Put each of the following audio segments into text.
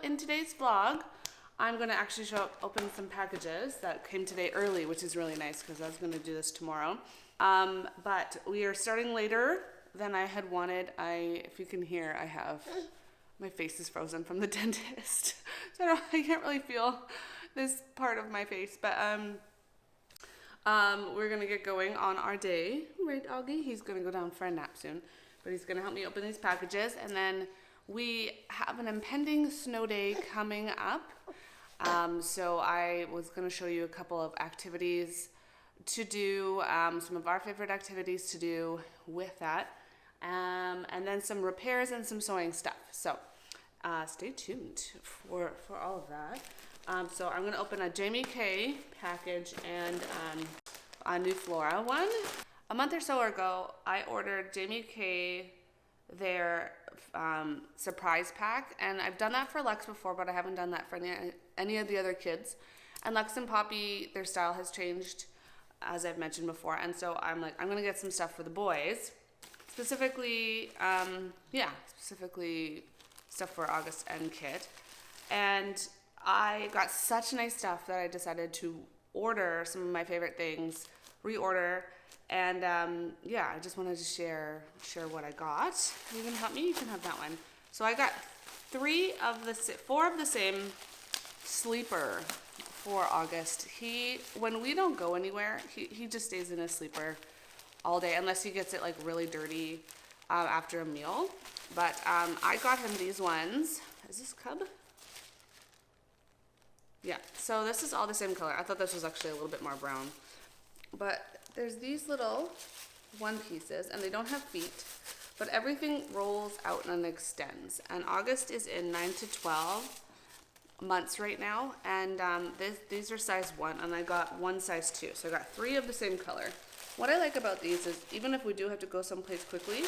in today's vlog, I'm going to actually open some packages that came today early, which is really nice because I was going to do this tomorrow. But we are starting later than I had wanted. If you can hear, my face is frozen from the dentist. So I can't really feel this part of my face. But we're going to get going on our day. Right, Augie? He's going to go down for a nap soon. But he's going to help me open these packages. And then we have an impending snow day coming up. So I was going to show you a couple of activities to do, some of our favorite activities to do with that, and then some repairs and some sewing stuff. So stay tuned for all of that. So I'm going to open a Jamie Kay package and a Neuflora one. A month or so ago, I ordered Jamie Kay their surprise pack, and I've done that for Lex before, but I haven't done that for any of the other kids. And Lex and Poppy, their style has changed, as I've mentioned before, and so I'm like, I'm gonna get some stuff for the boys, specifically stuff for August and Kit. And I got such nice stuff that I decided to order some of my favorite things, reorder. And I just wanted to share what I got. You can help me, you can have that one. So I got 4 of the same sleeper for August. When we don't go anywhere, he just stays in his sleeper all day, unless he gets it like really dirty after a meal. But I got him these ones. Is this Cub? Yeah, so this is all the same color. I thought this was actually a little bit more brown. But there's these little one pieces, and they don't have feet, but everything rolls out and extends. And August is in 9 to 12 months right now, and these are size 1, and I got one size 2, so I got 3 of the same color. What I like about these is, even if we do have to go someplace quickly,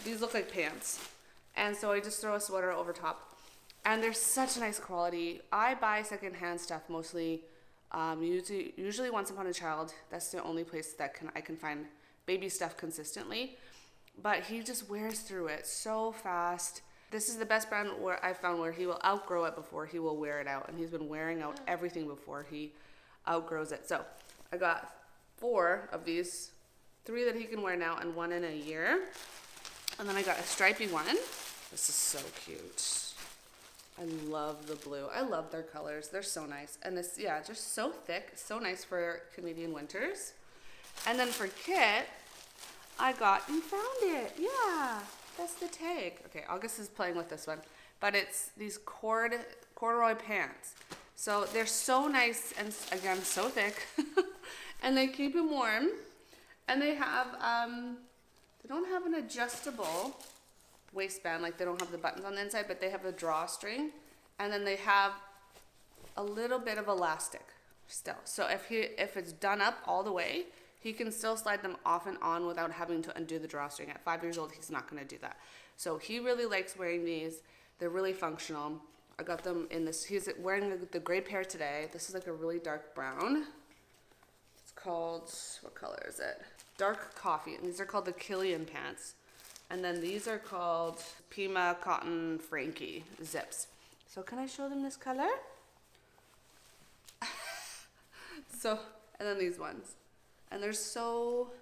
these look like pants, and so I just throw a sweater over top, and they're such nice quality. I buy secondhand stuff mostly. Usually Once Upon a Child. That's the only place that I can find baby stuff consistently. But he just wears through it so fast. This is the best brand where I found where he will outgrow it before he will wear it out. And he's been wearing out everything before he outgrows it. So I got 4 of these, 3 that he can wear now and 1 in a year. And then I got a stripy one. This is so cute. I love the blue. I love their colors. They're so nice. And this, just so thick. So nice for Canadian winters. And then for Kit, you found it. Yeah, that's the tag. Okay, August is playing with this one. But it's these corduroy pants. So they're so nice and, again, so thick. And they keep him warm. And they have, they don't have an adjustable waistband, like they don't have the buttons on the inside, but they have a drawstring, and then they have a little bit of elastic still. So if it's done up all the way, he can still slide them off and on without having to undo the drawstring. At 5 years old, he's not going to do that. So he really likes wearing these. They're really functional. I got them in this. He's wearing the gray pair today. This is like a really dark brown. It's called, what color is it? Dark coffee. And these are called the Killian pants. And then these are called Pima Cotton Frankie zips. So can I show them this color? And then these ones. And they're so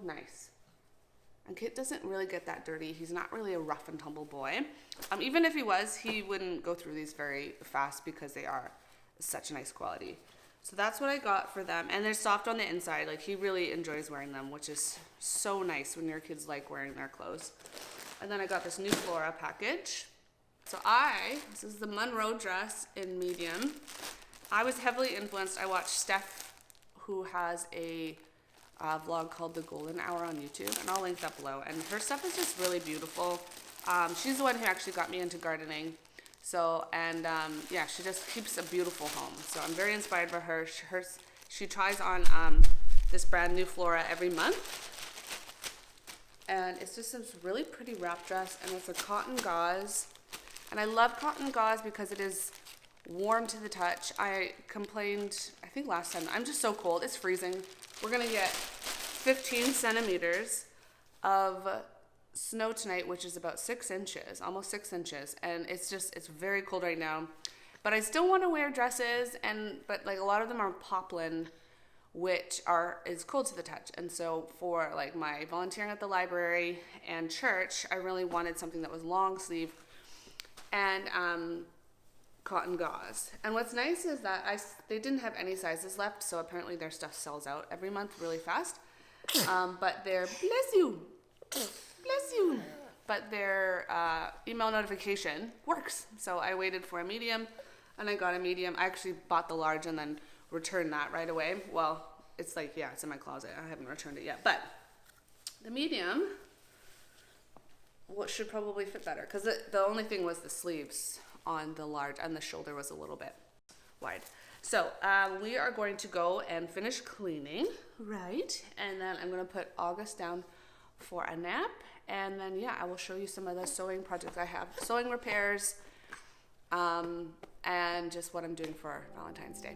nice. And Kit doesn't really get that dirty. He's not really a rough and tumble boy. Even if he was, he wouldn't go through these very fast because they are such nice quality. So that's what I got for them. And they're soft on the inside. Like, he really enjoys wearing them, which is so nice when your kids like wearing their clothes. And then I got this Neuflora package. So this is the Monroe dress in medium. I was heavily influenced. I watched Steph, who has a vlog called The Golden Hour on YouTube, and I'll link that below. And her stuff is just really beautiful. She's the one who actually got me into gardening. So, she just keeps a beautiful home. So I'm very inspired by her. She tries on this brand Neuflora every month. And it's just this really pretty wrap dress, and it's a cotton gauze. And I love cotton gauze because it is warm to the touch. I complained, I think last time, I'm just so cold. It's freezing. We're going to get 15 centimeters of snow tonight, which is about 6 inches, almost 6 inches. And it's very cold right now. But I still want to wear dresses, but like a lot of them are poplin, which is cold to the touch. And so for like my volunteering at the library and church, I really wanted something that was long sleeve and cotton gauze. And what's nice is that they didn't have any sizes left, so apparently their stuff sells out every month really fast. But bless you, but their email notification works. So I waited for a medium, and I got a medium. I actually bought the large and then returned that right away. Well, it's like, yeah, it's in my closet. I haven't returned it yet. But the medium should probably fit better, because the only thing was the sleeves on the large, and the shoulder was a little bit wide. So we are going to go and finish cleaning, right? And then I'm going to put August down for a nap. And then, yeah, I will show you some of the sewing projects I have. Sewing repairs, and just what I'm doing for Valentine's Day.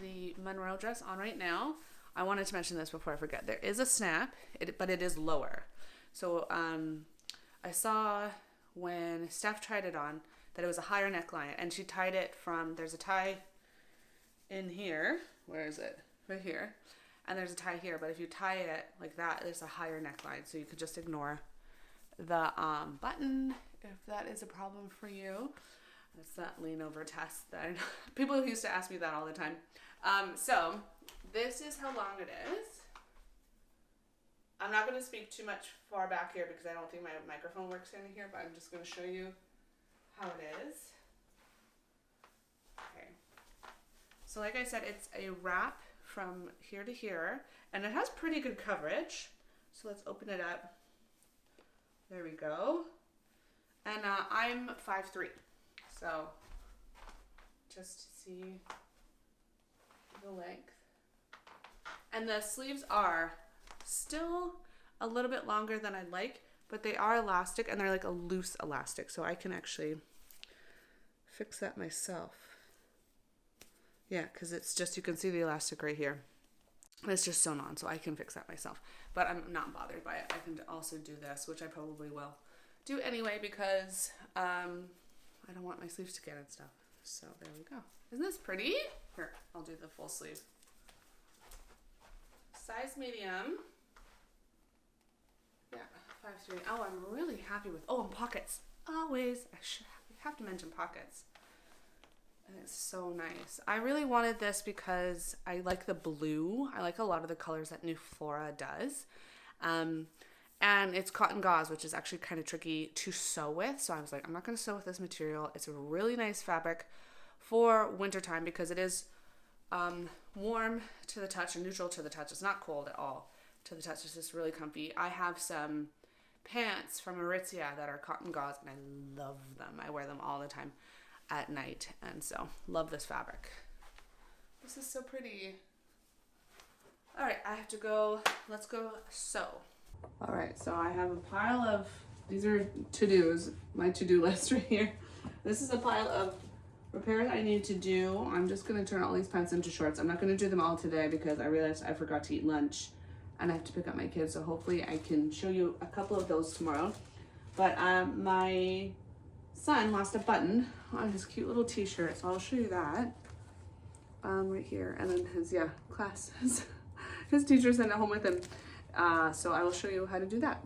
The Monroe dress on right now. I wanted to mention this before I forget. There is a snap, but it is lower. So I saw when Steph tried it on that it was a higher neckline, and she tied it there's a tie in here. Where is it? Right here. And there's a tie here, but if you tie it like that, there's a higher neckline. So you could just ignore the button if that is a problem for you. It's that lean over test that people used to ask me that all the time. So this is how long it is. I'm not going to speak too much far back here because I don't think my microphone works in here, but I'm just going to show you how it is. Okay. So like I said, it's a wrap from here to here, and it has pretty good coverage. So let's open it up. There we go. And I'm 5'3". So just to see the length. And the sleeves are still a little bit longer than I'd like, but they are elastic, and they're like a loose elastic. So I can actually fix that myself. Yeah, because it's just, you can see the elastic right here. It's just sewn on, so I can fix that myself. But I'm not bothered by it. I can also do this, which I probably will do anyway, because I don't want my sleeves to get and stuff. So there we go. Isn't this pretty? Here, I'll do the full sleeve. Size medium. Yeah, 5'3". Oh, I'm really happy with, and pockets. Always, I have to mention pockets. And it's so nice. I really wanted this because I like the blue. I like a lot of the colors that Neuflora does. And it's cotton gauze, which is actually kind of tricky to sew with. So I was like, I'm not going to sew with this material. It's a really nice fabric for wintertime because it is warm to the touch and neutral to the touch. It's not cold at all to the touch. It's just really comfy. I have some pants from Aritzia that are cotton gauze, and I love them. I wear them all the time at night, and so love this fabric. This is so pretty. All right, I have to go. Let's go sew. All right, so I have a pile of, these are to-dos, my to-do list right here. This is a pile of repairs I need to do. I'm just gonna turn all these pants into shorts. I'm not gonna do them all today because I realized I forgot to eat lunch and I have to pick up my kids, so hopefully I can show you a couple of those tomorrow. But my son lost a button on his cute little t-shirt, so I'll show you that right here. And then his class, his teacher sent it home with him. So I will show you how to do that.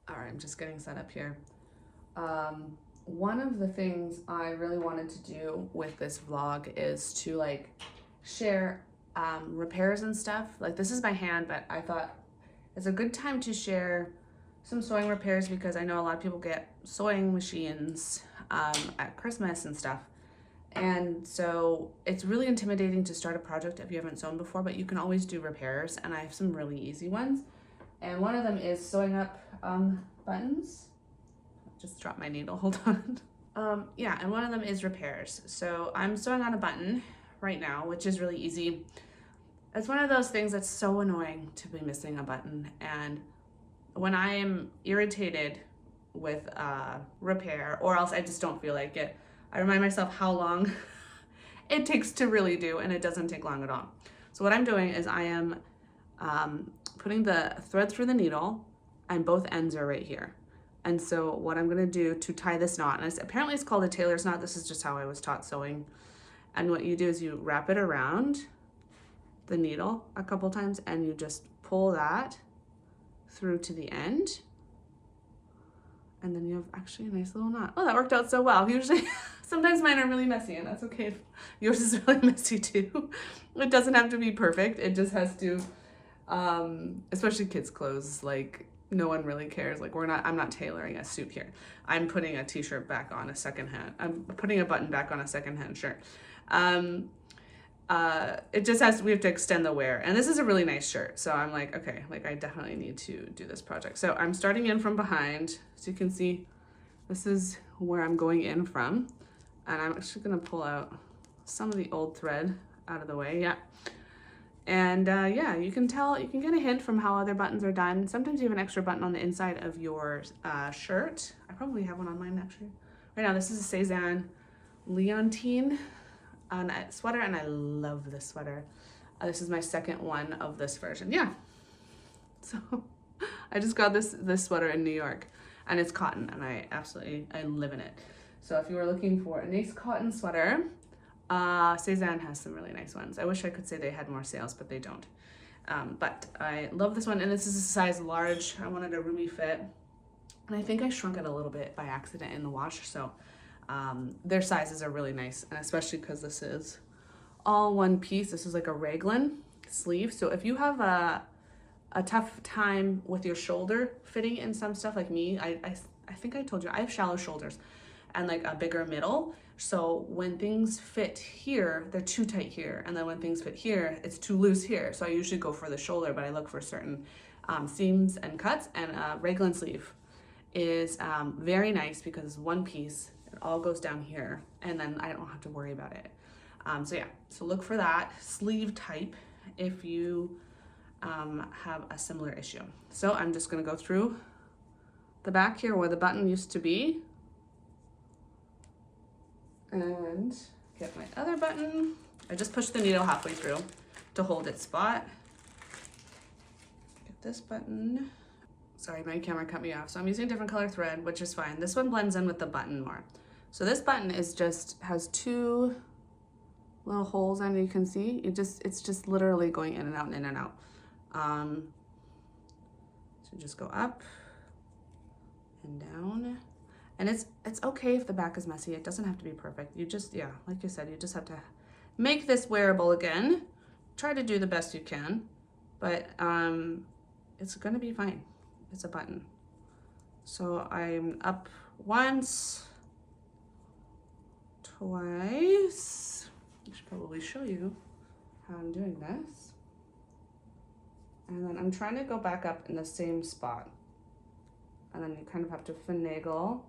All right, I'm just getting set up here. One of the things I really wanted to do with this vlog is to like share repairs and stuff. Like, this is my hand, but I thought it's a good time to share some sewing repairs because I know a lot of people get sewing machines at Christmas and stuff. And so it's really intimidating to start a project if you haven't sewn before, but you can always do repairs, and I have some really easy ones. And one of them is sewing up buttons. Just dropped my needle, hold on. Yeah, and one of them is repairs. So I'm sewing on a button right now, which is really easy. It's one of those things that's so annoying to be missing a button. And when I am irritated with repair, or else I just don't feel like it, I remind myself how long it takes to really do, and it doesn't take long at all. So what I'm doing is I am putting the thread through the needle, and both ends are right here. And so what I'm gonna do to tie this knot, and apparently it's called a tailor's knot, this is just how I was taught sewing. And what you do is you wrap it around the needle a couple times, and you just pull that through to the end. And then you have actually a nice little knot. Oh, that worked out so well. Usually, sometimes mine are really messy, and that's okay if yours is really messy too. It doesn't have to be perfect. It just has to, especially kids' clothes, like no one really cares. Like I'm not tailoring a suit here. I'm putting a t-shirt back on a secondhand. I'm putting a button back on a secondhand shirt. It just we have to extend the wear, and this is a really nice shirt, so I'm like, okay, like I definitely need to do this project. So I'm starting in from behind, so you can see this is where I'm going in from, and I'm actually gonna pull out some of the old thread out of the way. Yeah, and yeah, you can tell, you can get a hint from how other buttons are done. Sometimes you have an extra button on the inside of your shirt. I probably have one on mine actually. Right now, this is a Cezanne Leontine sweater, and I love this sweater. This is my second one of this version. Yeah, so I just got this sweater in New York, and it's cotton, and I live in it. So if you were looking for a nice cotton sweater, Cezanne has some really nice ones. I wish I could say they had more sales, but they don't. But I love this one, and this is a size large. I wanted a roomy fit, and I think I shrunk it a little bit by accident in the wash, so their sizes are really nice, and especially because this is all one piece. This is like a raglan sleeve, so if you have a tough time with your shoulder fitting in some stuff, like me, I think I told you I have shallow shoulders and like a bigger middle, so when things fit here, they're too tight here, and then when things fit here, it's too loose here. So I usually go for the shoulder, but I look for certain seams and cuts, and a raglan sleeve is very nice because it's one piece. It all goes down here, and then I don't have to worry about it. So yeah, so look for that sleeve type if you have a similar issue. So I'm just gonna go through the back here where the button used to be, and get my other button. I just pushed the needle halfway through to hold its spot. Get this button. Sorry, my camera cut me off. So I'm using a different color thread, which is fine. This one blends in with the button more. So this button is has two little holes, and you can see it's just literally going in and out and in and out. So just go up and down, and it's okay if the back is messy. It doesn't have to be perfect. You just, yeah, like you said, you just have to make this wearable again. Try to do the best you can, but it's gonna be fine. It's a button. So I'm up once, twice. I should probably show you how I'm doing this. And then I'm trying to go back up in the same spot. And then you kind of have to finagle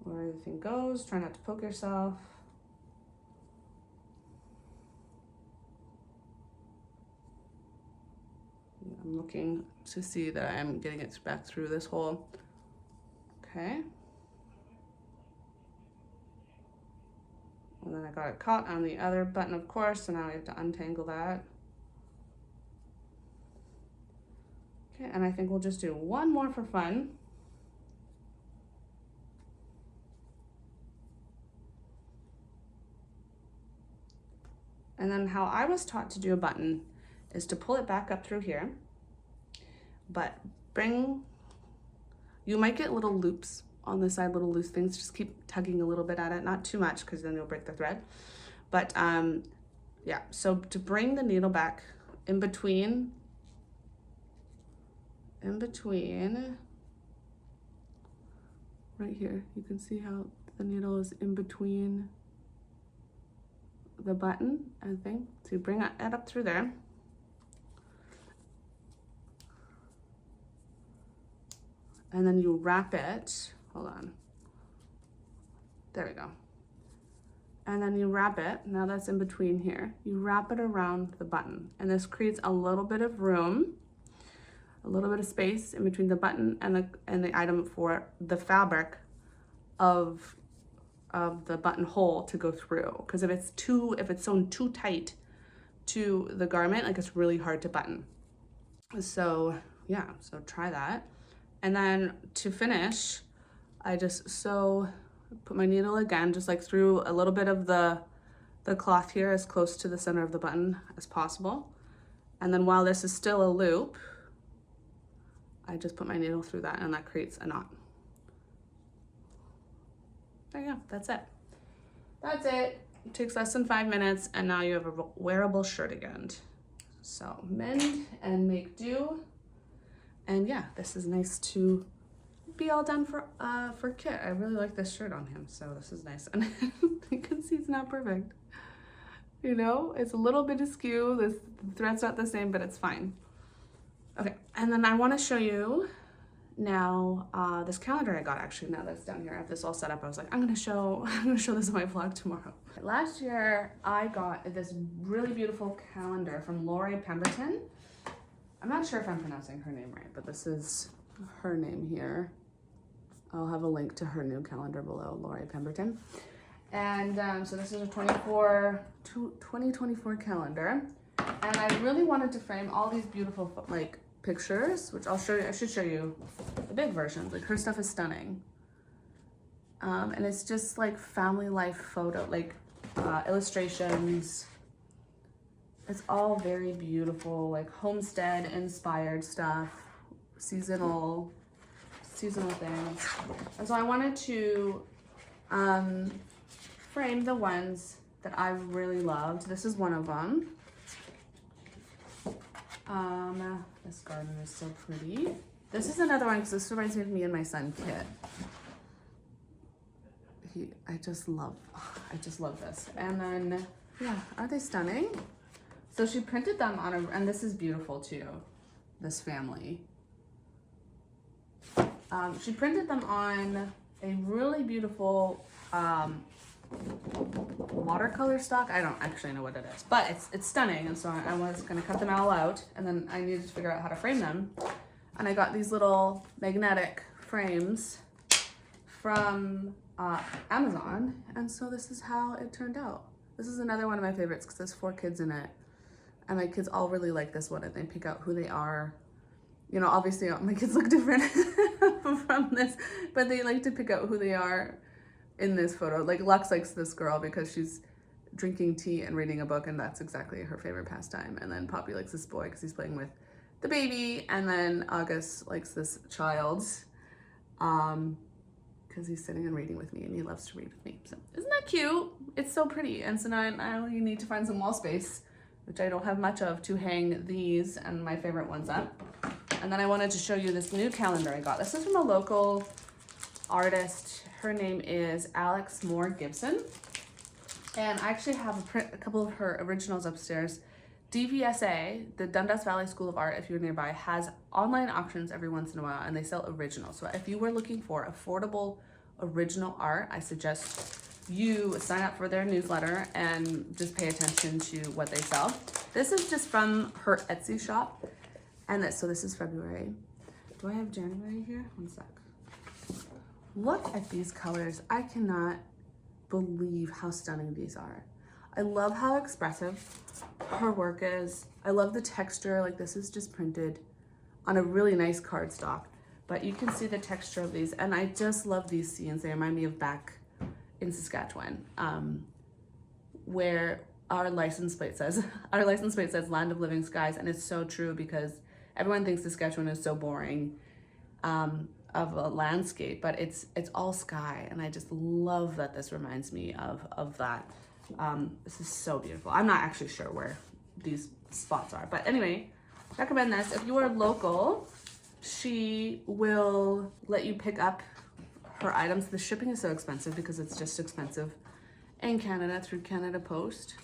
where everything goes. Try not to poke yourself. I'm looking to see that I'm getting it back through this hole. Okay. And then I got it caught on the other button, of course, so now I have to untangle that. Okay, and I think we'll just do one more for fun. And then how I was taught to do a button is to pull it back up through here, but you might get little loops on the side, little loose things. Just keep tugging a little bit at it, not too much because then you'll break the thread. But yeah, so to bring the needle back in between, right here, you can see how the needle is in between the button, I think. So you bring it up through there. And then you wrap it, hold on. There we go. And then you wrap it, now that's in between here. You wrap it around the button. And this creates a little bit of room, a little bit of space in between the button and the item for the fabric of the buttonhole to go through. Because if it's sewn too tight to the garment, like it's really hard to button. So yeah, so try that. And then to finish, I just put my needle again, just like through a little bit of the cloth here as close to the center of the button as possible. And then while this is still a loop, I just put my needle through that and that creates a knot. There you go, that's it. That's it. It takes less than 5 minutes and now you have a wearable shirt again. So mend and make do. And yeah, this is nice to be all done for Kit. I really like this shirt on him, so this is nice. And you can see it's not perfect. You know, it's a little bit askew. The thread's not the same, but it's fine. Okay, and then I want to show you now this calendar I got. Actually, now that's down here, I have this all set up. I was like, I'm gonna show this in my vlog tomorrow. Last year, I got this really beautiful calendar from Lori Pemberton. I'm not sure if I'm pronouncing her name right, but this is her name here. I'll have a link to her new calendar below, Lori Pemberton. And so this is a 2024 calendar. And I really wanted to frame all these beautiful like pictures, which I'll show you. I should show you the big versions. Like her stuff is stunning. And it's just like family life photo, like illustrations. It's all very beautiful, like homestead inspired stuff, seasonal things. And so I wanted to frame the ones that I really loved. This is one of them. This garden is so pretty. This is another one because this reminds me of me and my son Kit. I just love this. And then, yeah, aren't they stunning? So she printed them on and this is beautiful too, this family. She printed them on a really beautiful watercolor stock. I don't actually know what it is, but it's stunning. And so I was gonna cut them all out and then I needed to figure out how to frame them. And I got these little magnetic frames from Amazon. And so this is how it turned out. This is another one of my favorites because there's 4 kids in it. And my kids all really like this one and they pick out who they are. You know, obviously my kids look different from this, but they like to pick out who they are in this photo. Like Lux likes this girl because she's drinking tea and reading a book and that's exactly her favorite pastime. And then Poppy likes this boy because he's playing with the baby. And then August likes this child because he's sitting and reading with me and he loves to read with me. So isn't that cute? It's so pretty. And so now I only need to find some wall space, which I don't have much of, to hang these and my favorite ones up. And then I wanted to show you this new calendar I got. This is from a local artist. Her name is Alex Moore Gibson. And I actually have a couple of her originals upstairs. DVSA, the Dundas Valley School of Art, if you're nearby, has online auctions every once in a while and they sell originals. So if you were looking for affordable original art, I suggest you sign up for their newsletter and just pay attention to what they sell. This is just from her Etsy shop. And so this is February. Do I have January here? One sec. Look at these colors. I cannot believe how stunning these are. I love how expressive her work is. I love the texture. Like this is just printed on a really nice cardstock, but you can see the texture of these. And I just love these scenes. They remind me of back in Saskatchewan, where our license plate says Land of Living Skies. And it's so true because everyone thinks Saskatchewan is so boring of a landscape, but it's all sky. And I just love that this reminds me of that. This is so beautiful. I'm not actually sure where these spots are, but anyway, recommend this. If you are local, she will let you pick up her items. The shipping is so expensive because it's just expensive in Canada through Canada Post.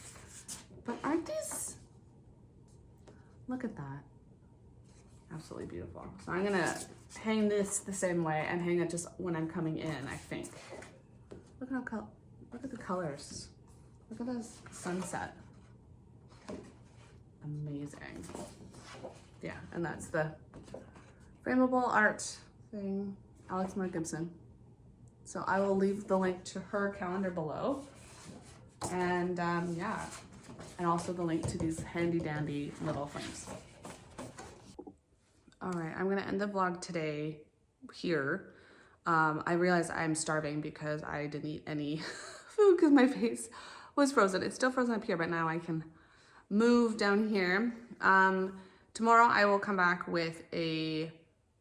But aren't these, look at that. Absolutely beautiful. So I'm gonna hang this the same way and hang it just when I'm coming in, I think. Look at the colors. Look at this sunset. Amazing. Yeah, and that's the frameable art thing, Alex Mark Gibson. So I will leave the link to her calendar below. And yeah, and also the link to these handy dandy little things. All right, I'm gonna end the vlog today here. I realized I'm starving because I didn't eat any food because my face was frozen. It's still frozen up here, but now I can move down here. Tomorrow I will come back with a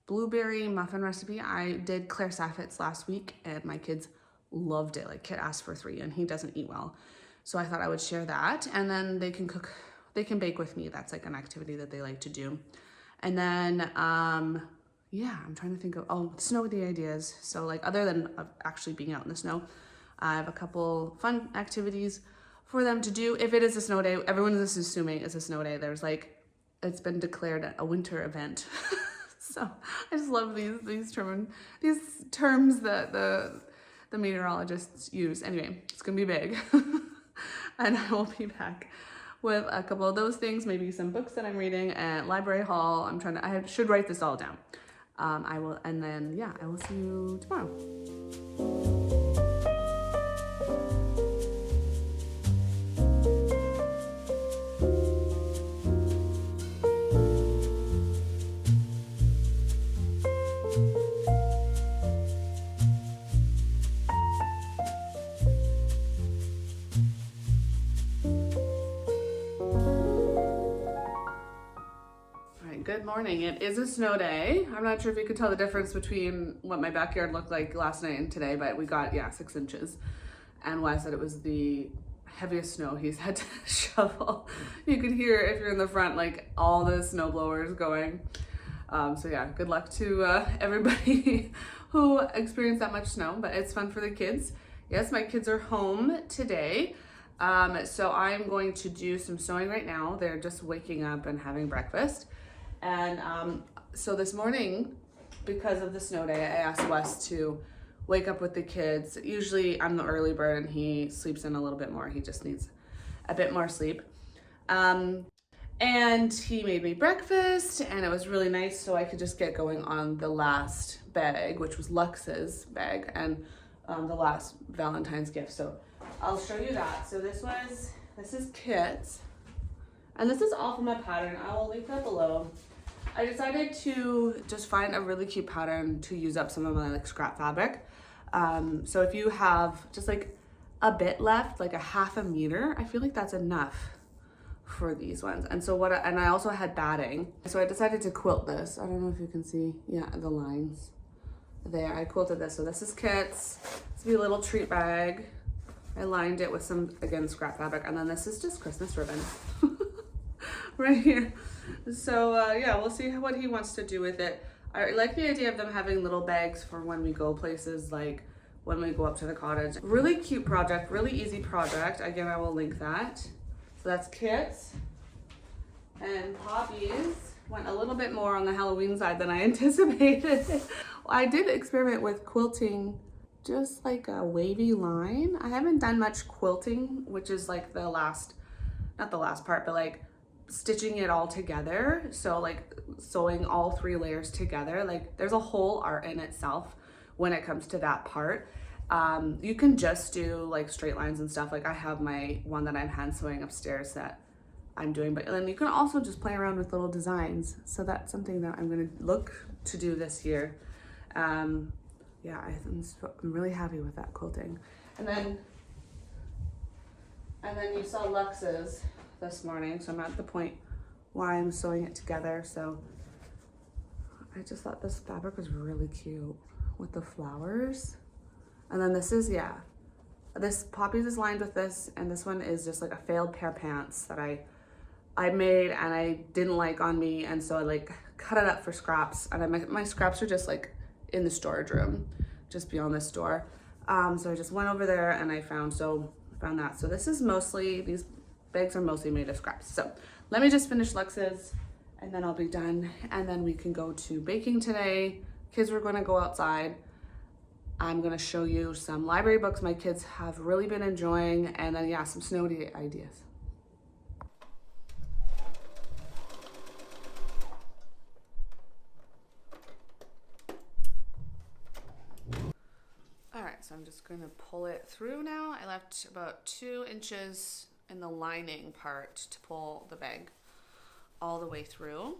blueberry muffin recipe. I did Claire Saffit's last week and my kids loved it. Like Kit asked for 3 and he doesn't eat well. So I thought I would share that, and then they can cook, they can bake with me. That's like an activity that they like to do. And then, yeah, I'm trying to think of, snow day ideas. So like other than actually being out in the snow, I have a couple fun activities for them to do. If it is a snow day, everyone is assuming it's a snow day. There's like, it's been declared a winter event. So I just love these terms that the meteorologists use. Anyway, it's gonna be big. And I will be back with a couple of those things, maybe some books that I'm reading at library haul. I should write this all down. I will, and then yeah, I will see you tomorrow. Good morning. It is a snow day. I'm not sure if you could tell the difference between what my backyard looked like last night and today, but we got, yeah, 6 inches. And Wes said it was the heaviest snow he's had to shovel. You could hear, if you're in the front, like all the snow blowers going. So yeah, good luck to everybody who experienced that much snow, but it's fun for the kids. Yes, my kids are home today. So I'm going to do some sewing right now. They're just waking up and having breakfast. And so this morning, because of the snow day, I asked Wes to wake up with the kids. Usually I'm the early bird and he sleeps in a little bit more. He just needs a bit more sleep. And he made me breakfast and it was really nice, so I could just get going on the last bag, which was Lux's bag, and the last Valentine's gift. So I'll show you that. So this is Kit's, and this is all from my pattern. I will link that below. I decided to just find a really cute pattern to use up some of my like scrap fabric. So if you have just like a bit left, like a 1/2 meter, I feel like that's enough for these ones. And so and I also had batting. So I decided to quilt this. I don't know if you can see, yeah, the lines there. I quilted this. So this is Kit's. This will be a little treat bag. I lined it with some, again, scrap fabric. And then this is just Christmas ribbon right here. So yeah, we'll see what he wants to do with it. I like the idea of them having little bags for when we go places, like when we go up to the cottage. Really cute project, really easy project. Again, I will link that. So that's Kit's. And Poppy's went a little bit more on the Halloween side than I anticipated. I did experiment with quilting just like a wavy line. I haven't done much quilting, which is like the last, not the last part, but like stitching it all together. So like sewing all 3 layers together, like there's a whole art in itself when it comes to that part. You can just do like straight lines and stuff. Like I have my one that I'm hand sewing upstairs that I'm doing, but then you can also just play around with little designs. So that's something that I'm gonna look to do this year. Yeah, I'm really happy with that quilting. And then you saw Lux's this morning, so I'm at the point where I'm sewing it together. So I just thought this fabric was really cute with the flowers. And then this is, yeah, this Poppy's is lined with this, and this one is just like a failed pair of pants that I made and I didn't like on me, and so I like cut it up for scraps, and my scraps are just like in the storage room just beyond this door. So I just went over there and I found found that. So this is mostly, these bags are mostly made of scraps. So let me just finish Lux's and then I'll be done. And then we can go to baking today. Kids were gonna go outside. I'm gonna show you some library books my kids have really been enjoying, and then yeah, some snow day ideas. All right, so I'm just gonna pull it through now. I left about 2 inches in the lining part to pull the bag all the way through.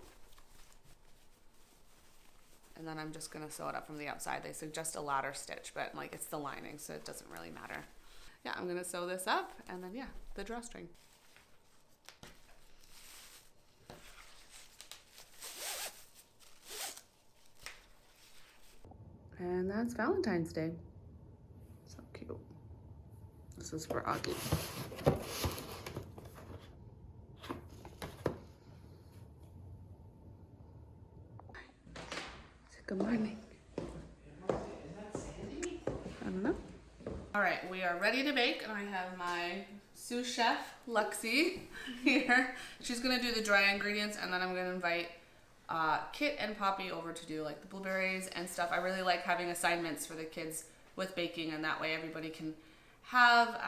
And then I'm just gonna sew it up from the outside. They suggest a ladder stitch, but like it's the lining, so it doesn't really matter. Yeah, I'm gonna sew this up and then yeah, the drawstring. And that's Valentine's Day. So cute. This is for Augie. Good morning. I don't know. All right, we are ready to bake, and I have my sous chef, Luxie, here. She's gonna do the dry ingredients, and then I'm gonna invite Kit and Poppy over to do like the blueberries and stuff. I really like having assignments for the kids with baking, and that way everybody can have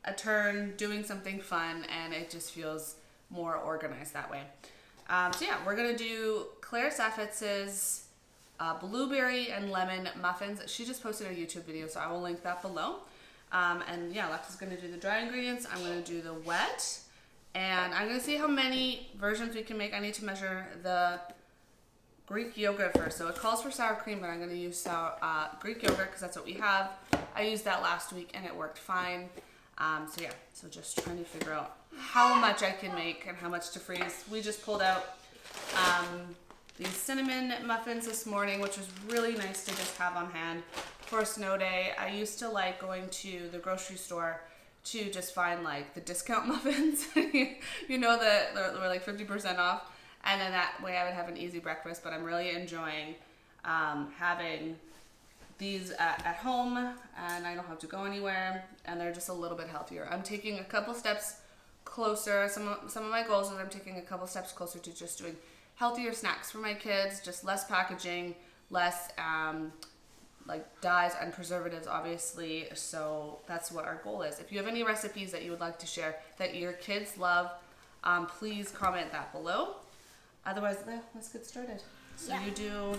a turn doing something fun, and it just feels more organized that way. So yeah, we're gonna do Claire Saffitz's blueberry and lemon muffins. She just posted a YouTube video, so I will link that below. And yeah, Lex is gonna do the dry ingredients. I'm gonna do the wet, and I'm gonna see how many versions we can make. I need to measure the Greek yogurt first. So it calls for sour cream, but I'm gonna use Greek yogurt because that's what we have. I used that last week and it worked fine. So yeah, so just trying to figure out how much I can make and how much to freeze. We just pulled out these cinnamon muffins this morning, which was really nice to just have on hand for a snow day. I used to like going to the grocery store to just find like the discount muffins, you know, that were like 50% off, and then that way I would have an easy breakfast. But I'm really enjoying having these at home, and I don't have to go anywhere, and they're just a little bit healthier. I'm taking a couple steps closer. Some of my goals is I'm taking a couple steps closer to just doing healthier snacks for my kids, just less packaging, less like dyes and preservatives, obviously. So that's what our goal is. If you have any recipes that you would like to share that your kids love, please comment that below. Otherwise, let's get started. So yeah. You do...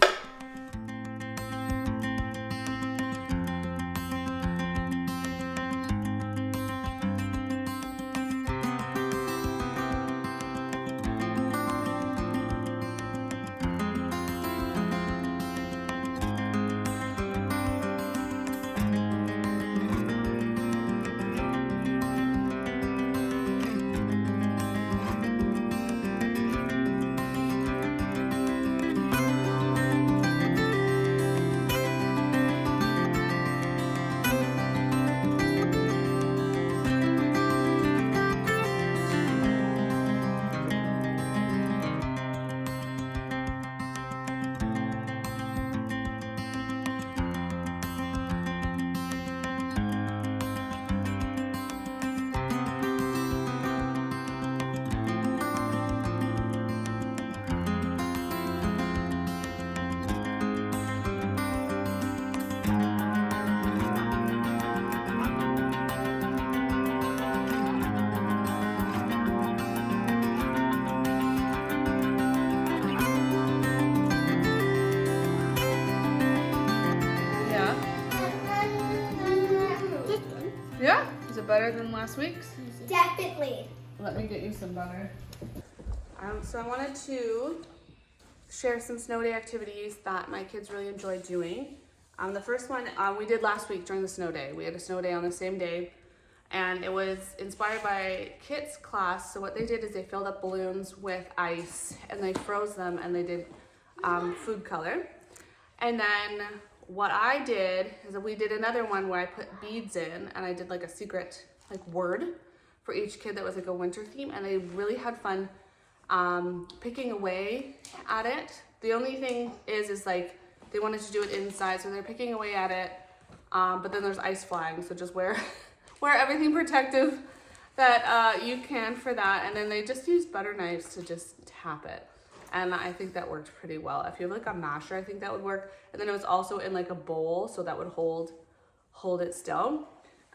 Yeah? Is it better than last week's? Definitely. Let me get you some butter. So I wanted to share some snow day activities that my kids really enjoyed doing. The first one we did last week during the snow day. We had a snow day on the same day, and it was inspired by Kit's class. So what they did is they filled up balloons with ice and they froze them, and they did food color. And then what I did is that we did another one where I put beads in, and I did like a secret like word for each kid that was like a winter theme, and they really had fun picking away at it. The only thing is like they wanted to do it inside, so they're picking away at it, but then there's ice flying, so just wear wear everything protective that you can for that. And then they just use butter knives to just tap it. And I think that worked pretty well. If you have like a masher, I think that would work. And then it was also in like a bowl, so that would hold it still.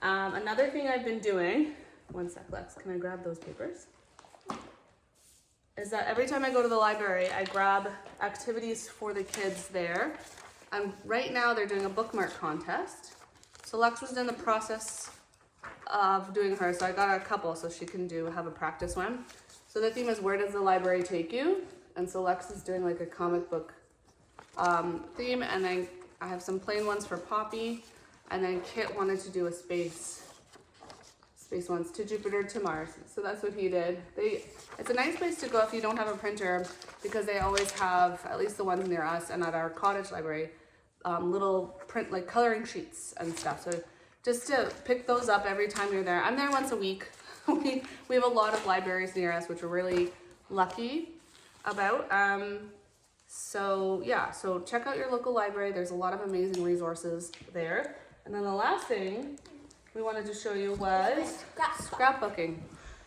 Another thing I've been doing, one sec, Lex, can I grab those papers? Is that every time I go to the library, I grab activities for the kids there. Right now they're doing a bookmark contest. So Lex was in the process of doing hers, so I got a couple so she can have a practice one. So the theme is, where does the library take you? And so Lex is doing like a comic book theme, and then I have some plain ones for Poppy, and then Kit wanted to do a space ones, to Jupiter, to Mars. So that's what he did. It's a nice place to go if you don't have a printer, because they always have, at least the ones near us and at our cottage library, little print, like coloring sheets and stuff. So just to pick those up every time you're there. I'm there once a week. We have a lot of libraries near us, which we're really lucky about. So yeah, so check out your local library. There's a lot of amazing resources there. And then the last thing we wanted to show you was scrapbooking.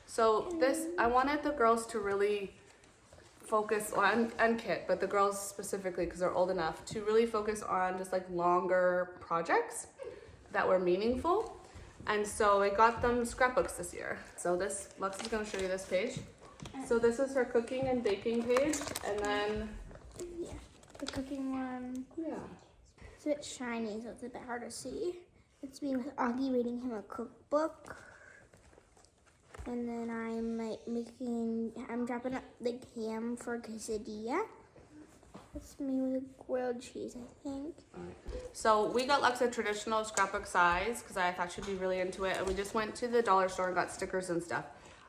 So I wanted the girls to really focus on, and Kit, but the girls specifically, because they're old enough, to really focus on just like longer projects that were meaningful. And so I got them scrapbooks this year. So Lex is going to show you this page. So this is her cooking and baking page, and then the cooking one. Yeah. It's a bit shiny, so it's a bit hard to see. It's me with Augie reading him a cookbook. And then I'm dropping up the ham for quesadilla. That's me with grilled cheese, I think. So we got Lex a traditional scrapbook size because I thought she'd be really into it. And we just went to the dollar store and got stickers and stuff.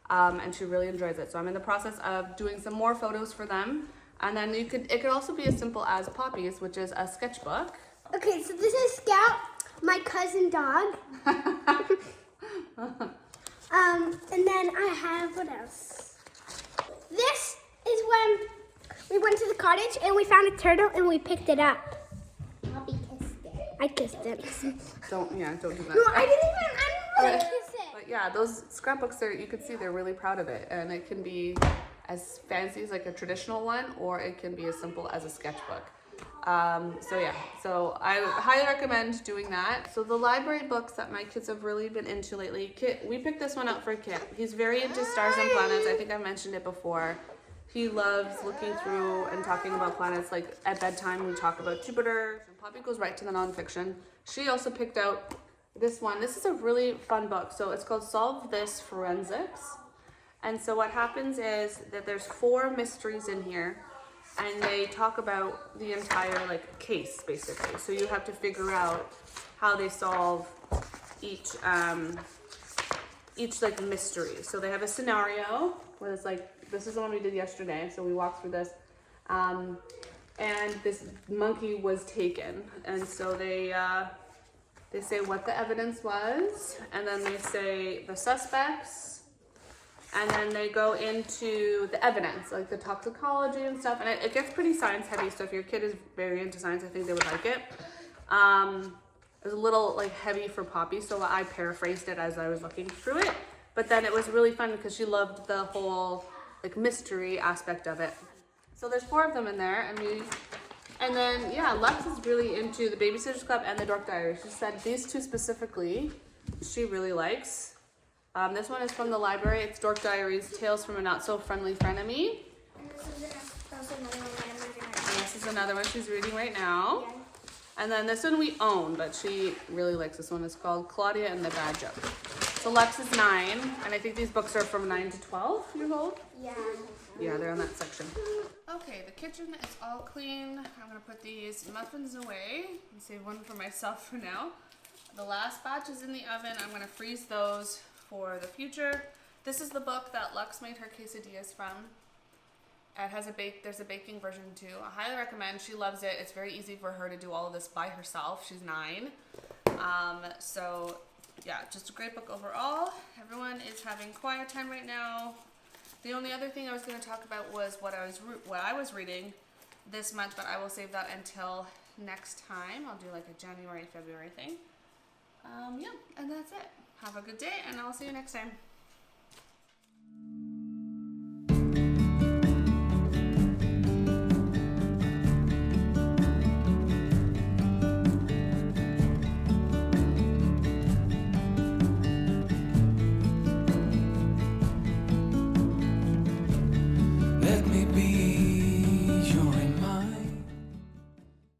And she really enjoys it. So I'm in the process of doing some more photos for them. And then it could also be as simple as Poppy's, which is a sketchbook. Okay, so this is Scout, my cousin dog. And then I have, what else? This is when we went to the cottage and we found a turtle and we picked it up. Poppy kissed it. I kissed it. Don't do that. No, I didn't really kiss it. But yeah, those scrapbooks, you can see they're really proud of it. And it can be as fancy as like a traditional one, or it can be as simple as a sketchbook. So I highly recommend doing that. So the library books that my kids have really been into lately, Kit, we picked this one up for Kit. He's very into stars and planets. I think I mentioned it before. He loves looking through and talking about planets. Like at bedtime, we talk about Jupiter. And Poppy goes right to the nonfiction. She also picked out this one. This is a really fun book. So it's called Solve This Forensics. And so what happens is that there's 4 mysteries in here, and they talk about the entire like case basically. So you have to figure out how they solve each like mystery. So they have a scenario where it's like, this is the one we did yesterday. So we walked through this, and this monkey was taken, and so they say what the evidence was, and then they say the suspects. And then they go into the evidence, like the toxicology and stuff. And it gets pretty science heavy. So if your kid is very into science, I think they would like it. It was a little like heavy for Poppy, so I paraphrased it as I was looking through it. But then it was really fun because she loved the whole like mystery aspect of it. So there's 4 of them in there, and then yeah, Lex is really into the Babysitter's Club and the Dork Diaries. She said these 2 specifically she really likes. This one is from the library. It's Dork Diaries, Tales from a Not So Friendly Frenemy. And This is another one she's reading right now. And then this one we own, but she really likes this one. It's called Claudia and the Bad Joke. So Lex is 9, and I think these books are from 9 to 12 years old. Yeah. Yeah, they're in that section. Okay, the kitchen is all clean. I'm gonna put these muffins away and save one for myself for now. The last batch is in the oven. I'm gonna freeze those for the future. This is the book that Lux made her quesadillas from. It has there's a baking version too. I highly recommend. She loves it. It's very easy for her to do all of this by herself. She's 9. So yeah, just a great book overall. Everyone is having quiet time right now. The only other thing I was going to talk about was what I was reading this month, but I will save that until next time. I'll do like a January, February thing. Yeah, and that's it. Have a good day, and I'll see you next time.